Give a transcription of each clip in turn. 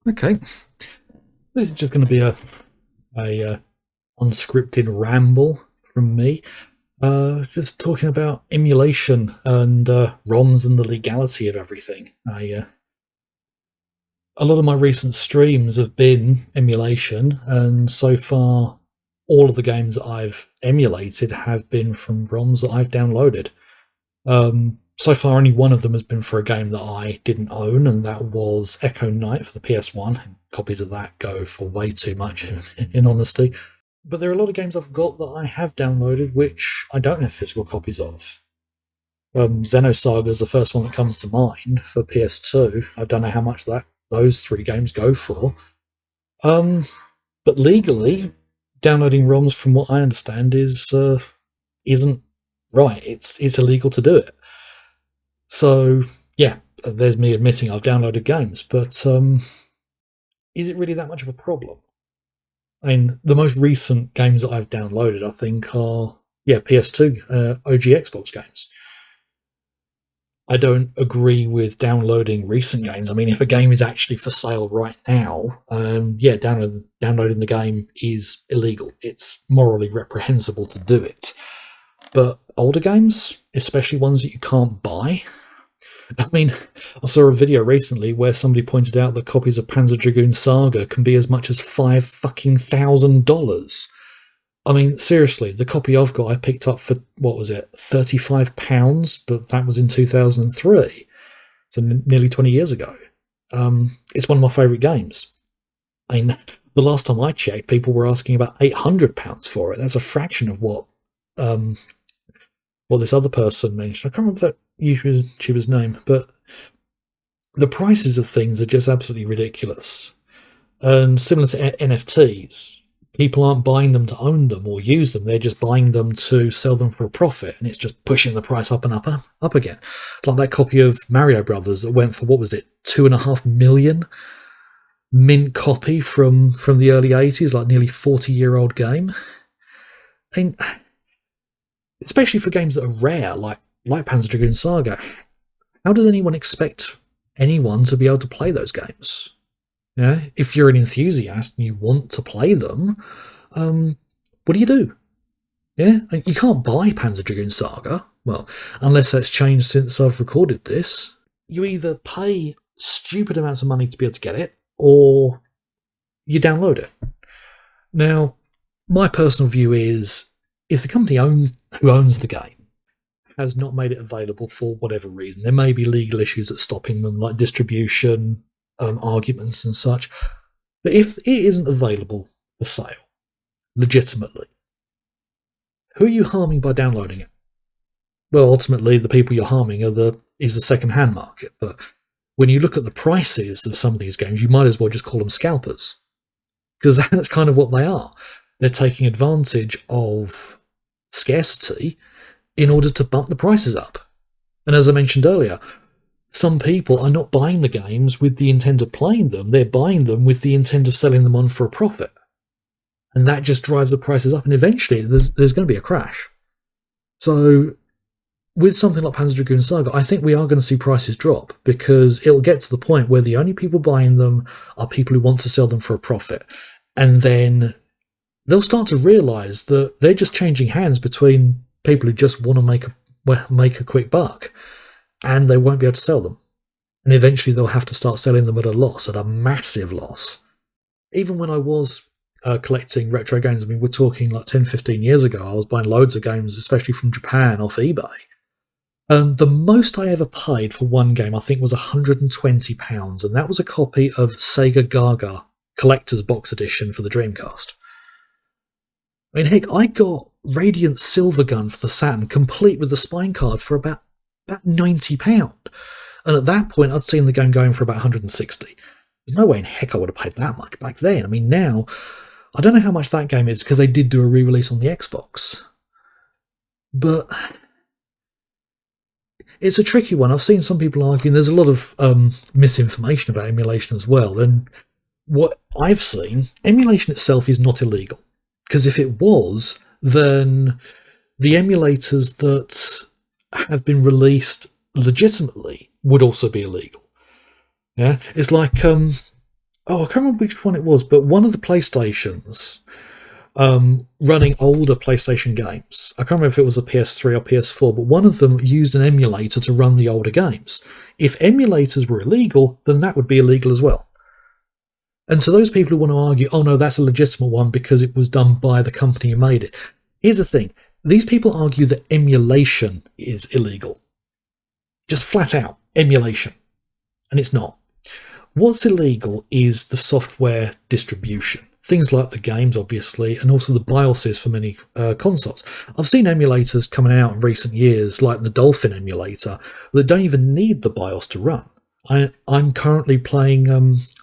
Okay, this is just going to be a unscripted ramble from me. Just talking about emulation and ROMs and the legality of everything. A lot of my recent streams have been emulation, and so far, all of the games that I've emulated have been from ROMs that I've downloaded. So far, only one of them has been for a game that I didn't own, and that was Echo Knight for the PS1. Copies of that go for way too much, in honesty. But there are a lot of games I've got that I have downloaded which I don't have physical copies of. Xenosaga is the first one that comes to mind for PS2. I don't know how much those three games go for. But legally, downloading ROMs, from what I understand, isn't right. It's illegal to do it. So yeah, there's me admitting I've downloaded games, but is it really that much of a problem? I mean, the most recent games that I've downloaded, I think, are PS2 OG Xbox games. I don't agree with downloading recent games. I mean, if a game is actually for sale right now, downloading the game is illegal. It's morally reprehensible to do it. But older games, especially ones that you can't buy, I mean, I saw a video recently where somebody pointed out that copies of Panzer Dragoon Saga can be as much as $5,000. I mean, seriously, the copy I've got I picked up for, what was it, £35, but that was in 2003, so nearly 20 years ago. It's one of my favourite games. I mean, the last time I checked, people were asking about £800 for it. That's a fraction of what this other person mentioned. I can't remember that YouTuber's name, but the prices of things are just absolutely ridiculous. And similar to NFTs, people aren't buying them to own them or use them. They're just buying them to sell them for a profit, and it's just pushing the price up and up again. Like that copy of Mario Brothers that went for, what was it, 2.5 million? Mint copy from the early 80s, like nearly 40-year-old game. I mean, especially for games that are rare, like Panzer Dragoon Saga, how does anyone expect anyone to be able to play those games? Yeah, if you're an enthusiast and you want to play them, what do you do? Yeah, you can't buy Panzer Dragoon Saga. Well, unless that's changed since I've recorded this. You either pay stupid amounts of money to be able to get it, or you download it. Now, my personal view is, if the company who owns the game has not made it available for whatever reason, there may be legal issues that's stopping them, like distribution, arguments and such. But if it isn't available for sale, legitimately, who are you harming by downloading it? Well, ultimately, the people you're harming is the second-hand market. But when you look at the prices of some of these games, you might as well just call them scalpers, because that's kind of what they are. They're taking advantage of scarcity in order to bump the prices up. And as I mentioned earlier, some people are not buying the games with the intent of playing them. They're buying them with the intent of selling them on for a profit. And that just drives the prices up, and eventually there's going to be a crash. So with something like Panzer Dragoon Saga, I think we are going to see prices drop, because it'll get to the point where the only people buying them are people who want to sell them for a profit. And then they'll start to realise that they're just changing hands between people who just want to make a quick buck, and they won't be able to sell them. And eventually they'll have to start selling them at a loss, at a massive loss. Even when I was collecting retro games, I mean, we're talking like 10, 15 years ago, I was buying loads of games, especially from Japan, off eBay. The most I ever paid for one game, I think, was £120, and that was a copy of Sega Gaga Collector's Box Edition for the Dreamcast. I mean, heck, I got Radiant Silvergun for the Saturn, complete with the spine card, for about £90. And at that point, I'd seen the game going for about 160. There's no way in heck I would have paid that much back then. I mean, now, I don't know how much that game is, because they did do a re-release on the Xbox. But it's a tricky one. I've seen some people arguing there's a lot of misinformation about emulation as well. And what I've seen, emulation itself is not illegal. Because if it was, then the emulators that have been released legitimately would also be illegal. Yeah, it's like I can't remember which one it was, but one of the PlayStations running older PlayStation games. I can't remember if it was a PS3 or PS4, but one of them used an emulator to run the older games. If emulators were illegal, then that would be illegal as well. And so those people who want to argue, oh no, that's a legitimate one because it was done by the company who made it. Here's the thing. These people argue that emulation is illegal. Just flat out, emulation. And it's not. What's illegal is the software distribution. Things like the games, obviously, and also the BIOSes for many consoles. I've seen emulators coming out in recent years, like the Dolphin emulator, that don't even need the BIOS to run. I'm currently playing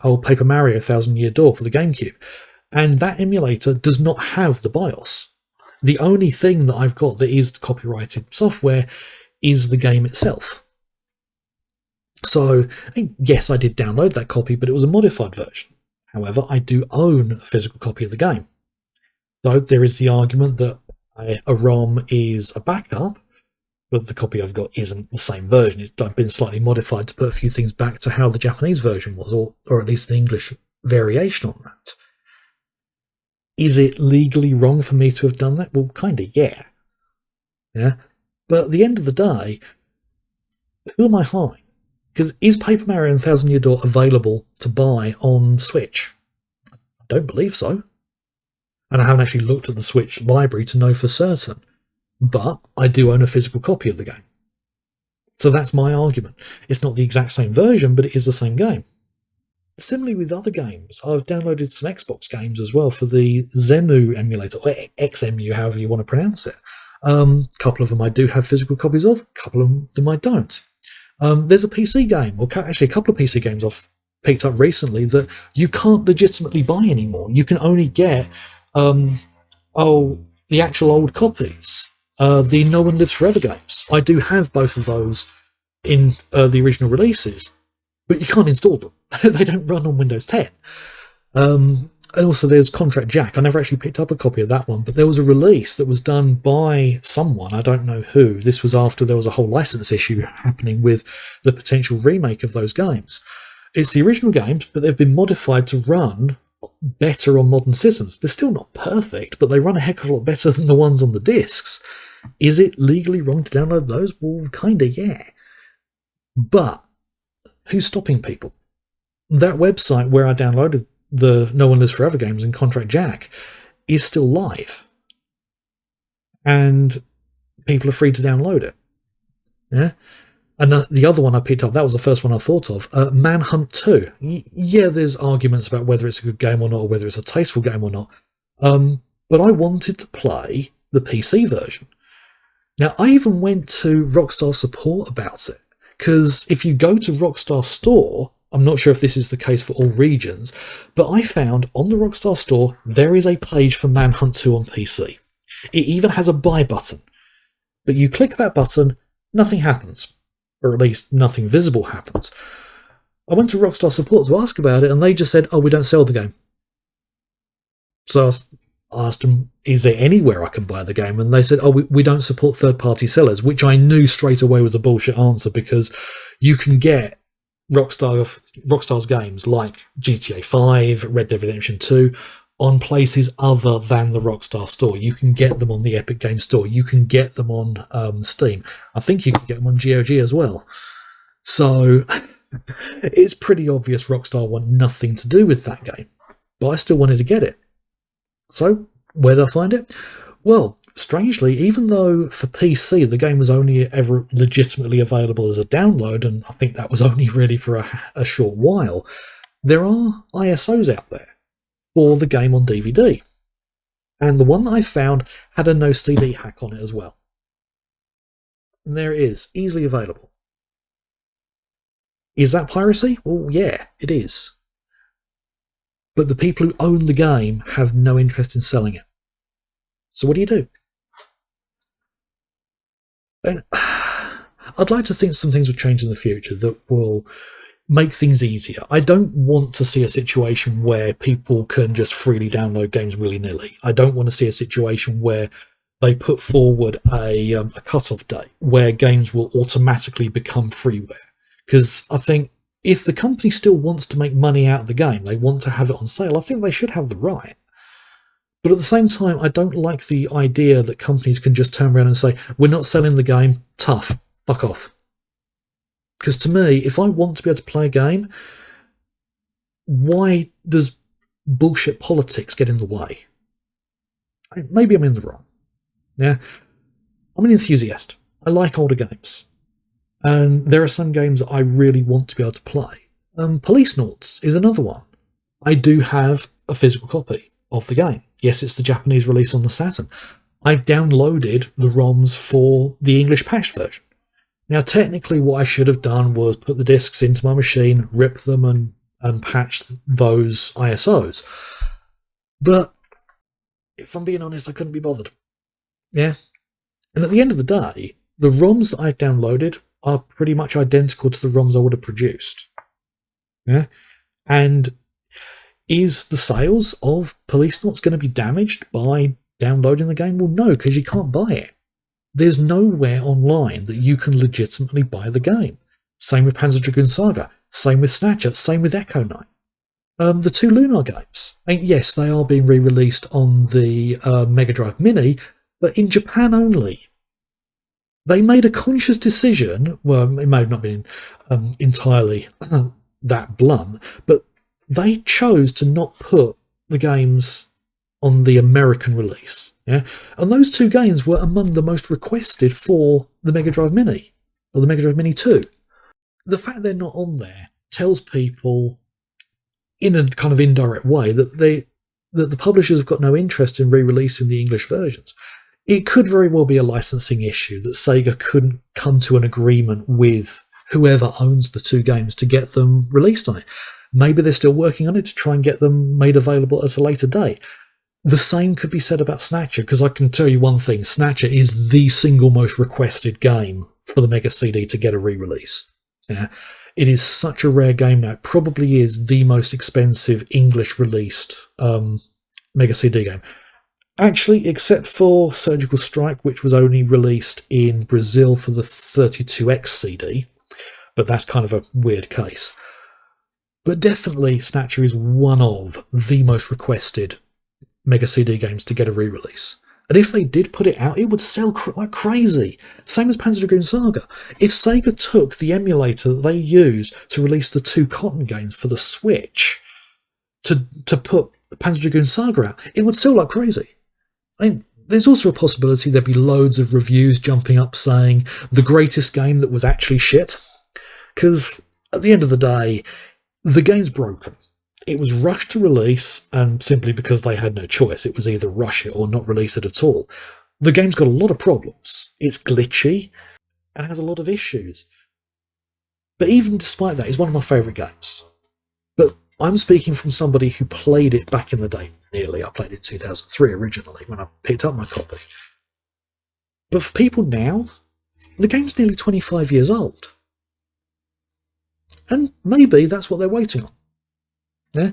Paper Mario 1000 Year Door for the GameCube, and that emulator does not have the BIOS. The only thing that I've got that is copyrighted software is the game itself. So, yes, I did download that copy, but it was a modified version. However, I do own a physical copy of the game. So there is the argument that a ROM is a backup, but the copy I've got isn't the same version. It's been slightly modified to put a few things back to how the Japanese version was, or at least an English variation on that. Is it legally wrong for me to have done that? Well, kind of, yeah. But at the end of the day, who am I harming? Because is Paper Mario and 1000 Year Door available to buy on Switch? I don't believe so. And I haven't actually looked at the Switch library to know for certain. But I do own a physical copy of the game. So that's my argument. It's not the exact same version, but it is the same game. Similarly with other games, I've downloaded some Xbox games as well for the Zemu emulator, or XEMU, however you want to pronounce it. A couple of them I do have physical copies of, a couple of them I don't. There's a PC game, or actually a couple of PC games I've picked up recently that you can't legitimately buy anymore. You can only get the actual old copies, the No One Lives Forever games. I do have both of those in the original releases, but you can't install them. They don't run on Windows 10. And also there's Contract Jack. I never actually picked up a copy of that one, but there was a release that was done by someone, I don't know who. This was after there was a whole license issue happening with the potential remake of those games. It's the original games, but they've been modified to run better on modern systems. They're still not perfect, but they run a heck of a lot better than the ones on the discs. Is it legally wrong to download those? Well, kinda, yeah. But who's stopping people? That website where I downloaded the No One Lives Forever games and Contract Jack is still live. And people are free to download it. Yeah? And the other one I picked up, that was the first one I thought of, Manhunt 2. Yeah, there's arguments about whether it's a good game or not, or whether it's a tasteful game or not. But I wanted to play the PC version. Now, I even went to Rockstar support about it, because if you go to Rockstar Store, I'm not sure if this is the case for all regions, but I found on the Rockstar Store there is a page for Manhunt 2 on PC. It even has a buy button. But you click that button, nothing happens. Or at least nothing visible happens. I went to Rockstar support to ask about it, and they just said, oh, we don't sell the game. So I asked them, is there anywhere I can buy the game? And they said, oh, we don't support third-party sellers, which I knew straight away was a bullshit answer, because you can get Rockstar's games like GTA 5, Red Dead Redemption 2 on places other than the Rockstar Store. You can get them on the Epic Games Store. You can get them on Steam. I think you can get them on GOG as well. So it's pretty obvious Rockstar want nothing to do with that game. But I still wanted to get it. So where did I find it? Well, strangely, even though for PC the game was only ever legitimately available as a download, and I think that was only really for a short while, there are ISOs out there for the game on DVD. And the one that I found had a no CD hack on it as well. And there it is, easily available. Is that piracy? Well, yeah, it is. But the people who own the game have no interest in selling it. So what do? And I'd like to think some things will change in the future that will make things easier. I don't want to see a situation where people can just freely download games willy-nilly. I don't want to see a situation where they put forward a cut-off date where games will automatically become freeware. Because I think if the company still wants to make money out of the game, they want to have it on sale, I think they should have the right. But at the same time, I don't like the idea that companies can just turn around and say, we're not selling the game, tough, fuck off. Because to me, if I want to be able to play a game, why does bullshit politics get in the way? Maybe I'm in the wrong. Yeah, I'm an enthusiast. I like older games. And there are some games that I really want to be able to play. Policenauts is another one. I do have a physical copy of the game. Yes, it's the Japanese release on the Saturn. I downloaded the ROMs for the English patched version. Now, technically, what I should have done was put the discs into my machine, rip them, and patch those ISOs. But if I'm being honest, I couldn't be bothered. Yeah. And at the end of the day, the ROMs that I downloaded are pretty much identical to the ROMs I would have produced. Yeah. And is the sales of Policenauts going to be damaged by downloading the game? Well, no, because you can't buy it. There's nowhere online that you can legitimately buy the game. Same with Panzer Dragoon Saga. Same with Snatcher. Same with Echo Knight. The two Lunar games. I mean, yes, they are being re-released on the Mega Drive Mini, but in Japan only. They made a conscious decision. Well, it may have not been entirely that blunt, but they chose to not put the games on the American release. Yeah, and those two games were among the most requested for the Mega Drive Mini, or the Mega Drive Mini 2. The fact they're not on there tells people, in a kind of indirect way, that the publishers have got no interest in re-releasing the English versions. It could very well be a licensing issue that Sega couldn't come to an agreement with whoever owns the two games to get them released on it. Maybe they're still working on it to try and get them made available at a later date. The same could be said about Snatcher, because I can tell you one thing, Snatcher is the single most requested game for the Mega CD to get a re-release. Yeah. It is such a rare game now. It probably is the most expensive English-released Mega CD game. Actually, except for Surgical Strike, which was only released in Brazil for the 32X CD, but that's kind of a weird case. But definitely Snatcher is one of the most requested Mega CD games to get a re-release. And if they did put it out, it would sell like crazy. Same as Panzer Dragoon Saga. If Sega took the emulator that they used to release the two Cotton games for the Switch to put Panzer Dragoon Saga out, it would sell like crazy. I mean, there's also a possibility there'd be loads of reviews jumping up saying the greatest game that was actually shit. Because at the end of the day, the game's broken. It was rushed to release, and simply because they had no choice, it was either rush it or not release it at all. The game's got a lot of problems. It's glitchy and has a lot of issues. But even despite that, it's one of my favourite games. But I'm speaking from somebody who played it back in the day, nearly. I played it in 2003 originally, when I picked up my copy. But for people now, the game's nearly 25 years old. And maybe that's what they're waiting on. Yeah?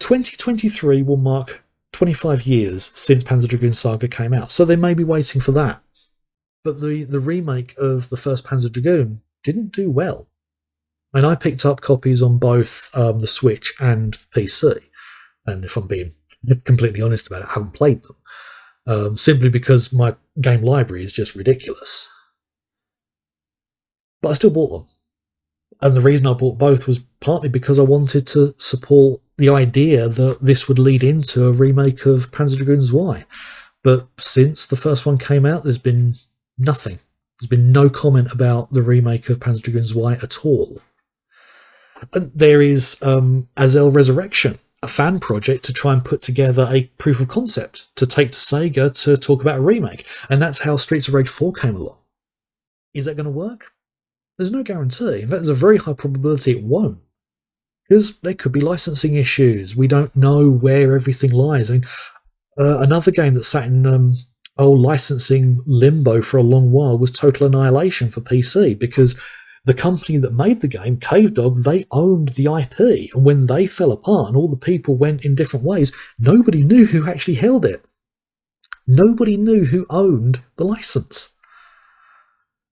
2023 will mark 25 years since Panzer Dragoon Saga came out, so they may be waiting for that. But the remake of the first Panzer Dragoon didn't do well. And I picked up copies on both the Switch and the PC. And if I'm being completely honest about it, I haven't played them. Simply because my game library is just ridiculous. But I still bought them. And the reason I bought both was partly because I wanted to support the idea that this would lead into a remake of Panzer Dragoon Y. But since the first one came out, there's been nothing. There's been no comment about the remake of Panzer Dragoon Y at all. And there is Azel Resurrection, a fan project to try and put together a proof of concept to take to Sega to talk about a remake. And that's how Streets of Rage 4 came along. Is that going to work? There's no guarantee. In fact, there's a very high probability it won't. Because there could be licensing issues. We don't know where everything lies. I mean, another game that sat in licensing limbo for a long while was Total Annihilation for PC, because the company that made the game, Cave Dog, they owned the IP. And when they fell apart and all the people went in different ways, nobody knew who actually held it. Nobody knew who owned the license.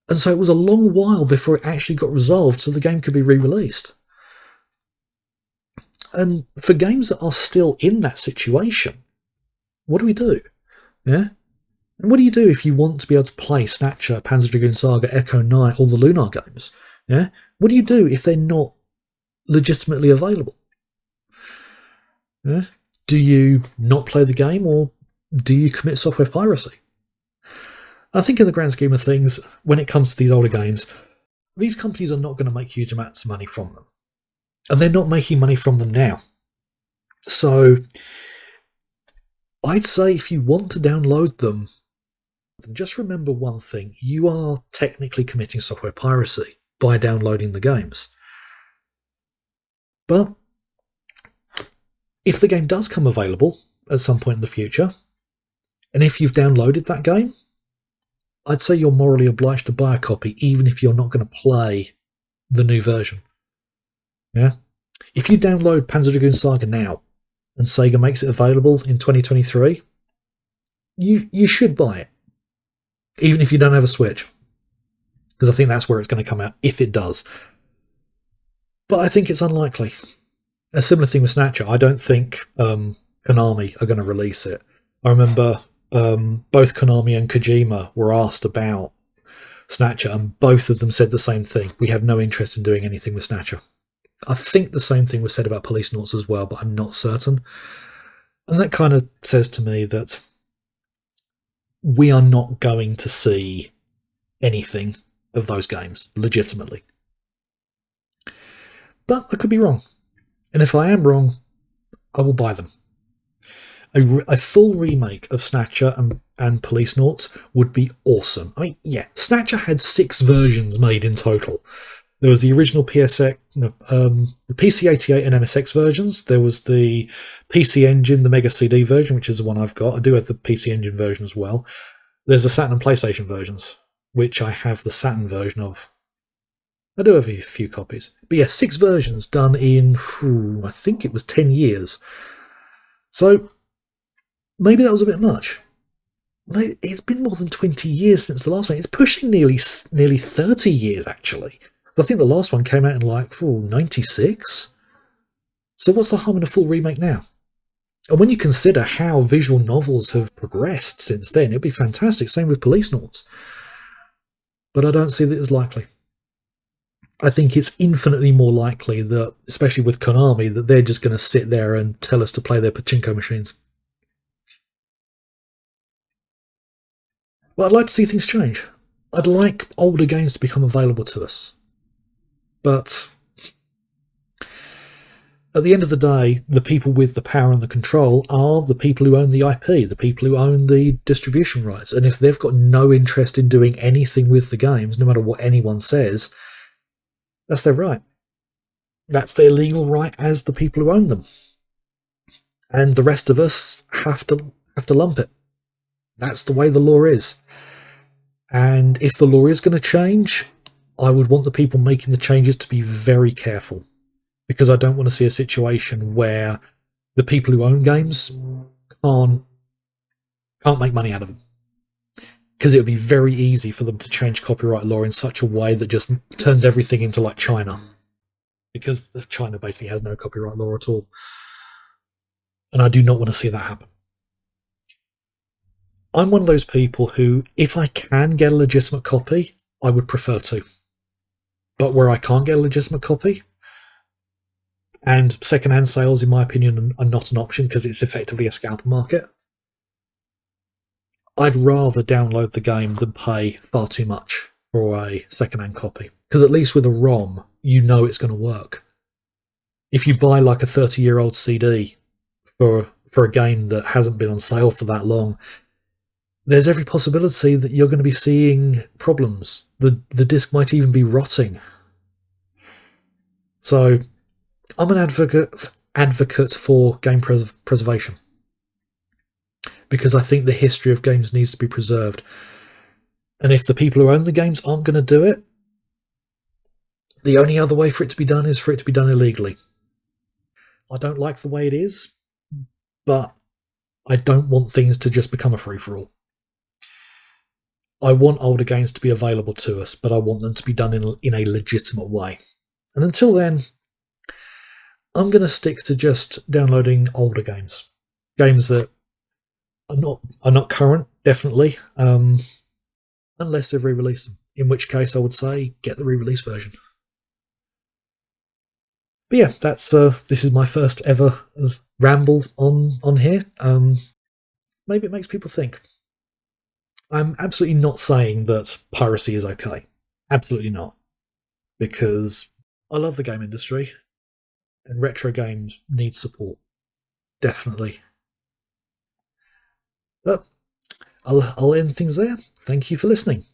And so it was a long while before it actually got resolved so the game could be re-released. And for games that are still in that situation, what do we do? Yeah? And what do you do if you want to be able to play Snatcher, Panzer Dragoon Saga, Echo Knight, all the Lunar games? Yeah? What do you do if they're not legitimately available? Yeah? Do you not play the game, or do you commit software piracy? I think in the grand scheme of things, when it comes to these older games, these companies are not going to make huge amounts of money from them. And they're not making money from them now. So I'd say if you want to download them, just remember one thing. You are technically committing software piracy by downloading the games. But if the game does come available at some point in the future, and if you've downloaded that game, I'd say you're morally obliged to buy a copy, even if you're not going to play the new version. Yeah? If you download Panzer Dragoon Saga now, and Sega makes it available in 2023, you should buy it, even if you don't have a Switch, because I think that's where it's going to come out, if it does. But I think it's unlikely. A similar thing with Snatcher. I don't think Konami are going to release it. I remember both Konami and Kojima were asked about Snatcher, and both of them said the same thing. We have no interest in doing anything with Snatcher. I think the same thing was said about Police Noughts as well, but I'm not certain. And that kind of says to me that we are not going to see anything of those games, legitimately. But I could be wrong. And if I am wrong, I will buy them. A full remake of Snatcher and Police Noughts would be awesome. I mean, yeah, Snatcher had 6 versions made in total. There was the original the PC-88 and MSX versions. There was the PC Engine, the Mega CD version, which is the one I've got. I do have the PC Engine version as well. There's the Saturn and PlayStation versions, which I have the Saturn version of. I do have a few copies. But yeah, 6 versions done in, I think it was 10 years. So maybe that was a bit much. It's been more than 20 years since the last one. It's pushing nearly 30 years, actually. I think the last one came out in 96. So what's the harm in a full remake now? And when you consider how visual novels have progressed since then, it'd be fantastic. Same with Police Noughts. But I don't see that as likely. I think it's infinitely more likely that, especially with Konami, that they're just going to sit there and tell us to play their pachinko machines. But I'd like to see things change. I'd like older games to become available to us. But at the end of the day, the people with the power and the control are the people who own the IP, the people who own the distribution rights. And if they've got no interest in doing anything with the games, no matter what anyone says, that's their right. That's their legal right as the people who own them. And the rest of us have to lump it. That's the way the law is. And if the law is going to change, I would want the people making the changes to be very careful, because I don't want to see a situation where the people who own games can't make money out of them. Because it would be very easy for them to change copyright law in such a way that just turns everything into like China. Because China basically has no copyright law at all. And I do not want to see that happen. I'm one of those people who, if I can get a legitimate copy, I would prefer to. But where I can't get a legitimate copy, and second-hand sales, in my opinion, are not an option because it's effectively a scalper market, I'd rather download the game than pay far too much for a second-hand copy. Because at least with a ROM, you know it's going to work. If you buy like a 30-year-old CD for a game that hasn't been on sale for that long, there's every possibility that you're going to be seeing problems. The disc might even be rotting. So I'm an advocate for game preservation, because I think the history of games needs to be preserved. And if the people who own the games aren't going to do it, the only other way for it to be done is for it to be done illegally. I don't like the way it is, but I don't want things to just become a free-for-all. I want older games to be available to us, but I want them to be done in a legitimate way. And until then, I'm going to stick to just downloading older games, games that are not current, definitely, unless they've re-released them. In which case, I would say get the re-release version. But yeah, that's this is my first ever ramble on here. Maybe it makes people think. I'm absolutely not saying that piracy is okay. Absolutely not, because I love the game industry, and retro games need support. Definitely. But I'll end things there. Thank you for listening.